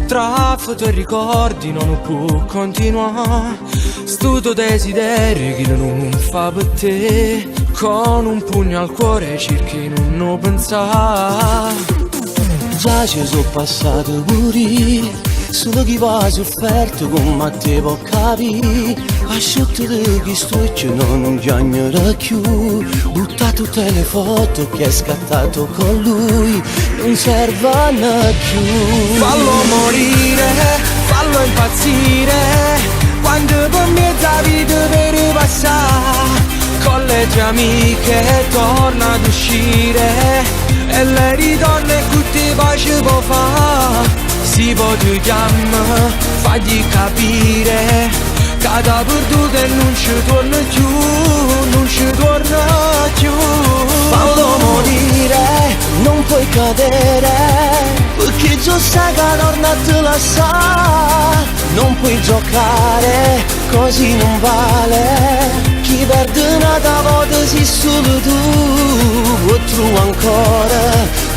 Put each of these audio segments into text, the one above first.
traffico e ricordi non può continuare. Sto desiderio che non fa per te, con un pugno al cuore cerchi non pensare. Già ci sono passato pure, solo chi va sofferto come te può capire. Asciutto di chi sto e non piangere più, butta tutte le foto che è scattato con lui, non servono più. Fallo morire, fallo impazzire, quando per mezza vita per passare, con le tue amiche torna ad uscire, e le ritorne che ti pace può fare. Si può ti chiama, fagli capire, cada perduto e non ci torna più, non ci torna più. Fallo morire, non puoi cadere, perché già sai che torna a te la sa. Non puoi giocare, così non vale. Chi perde una volta si solo tu, può trovare ancora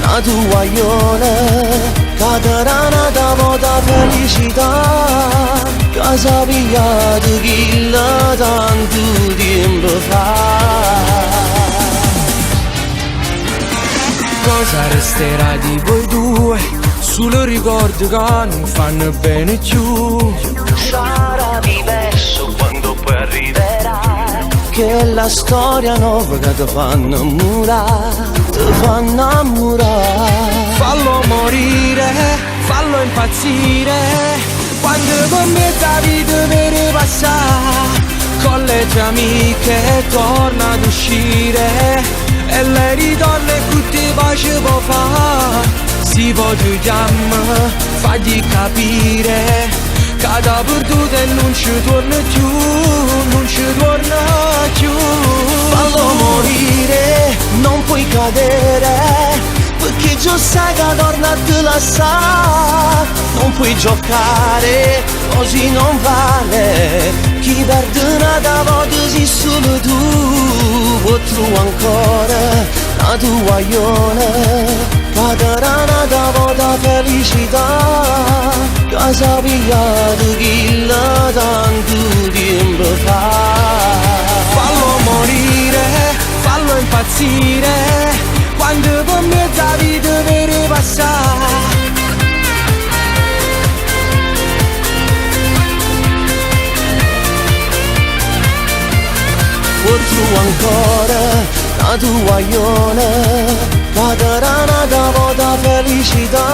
la tua ione. Cadrà una volta felicità, che sappiate chi la tanto tempo fa. Cosa resterà di voi due? Solo ricordi che non fanno bene più. Sarà diverso quando poi arriverà, che la storia nuova che ti fanno innamorare, ti fanno innamorare. Fallo morire, fallo impazzire, quando con mezza vita per passare, con le tue amiche torna ad uscire, e le ritorne che ti pace può fare. Si può ti chiama, fagli capire, cada perduto e non ci torna più, non ci torna più. Fallo morire, non puoi cadere, perché già sai che torna a te la sa. Non puoi giocare, così non vale. Chi perde una volta sei solo tu, può trovare ancora la tua ione. Cadrà una volta felicità, che sappiate chi la tanto tempo fa. Fallo morire, fallo impazzire, quando con mezza vita per passare. Può trovare ancora la tua ione. Cadrà una volta felicità,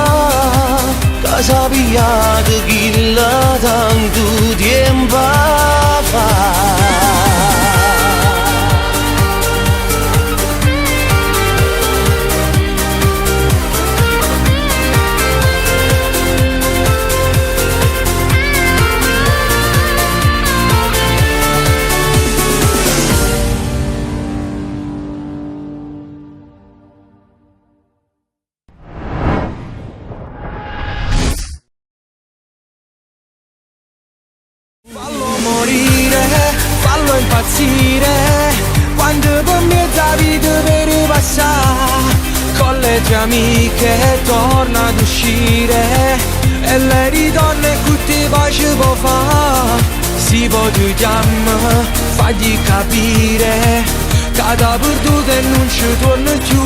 che sappiate chi la tanto tempo fa. Fallo morire, fallo impazzire, quando per mezza vita per passare, con le tue amiche torna ad uscire, e le ritorne che ti pace può fare. Si può ti chiama, fagli capire, cada perduto e non ci torna più,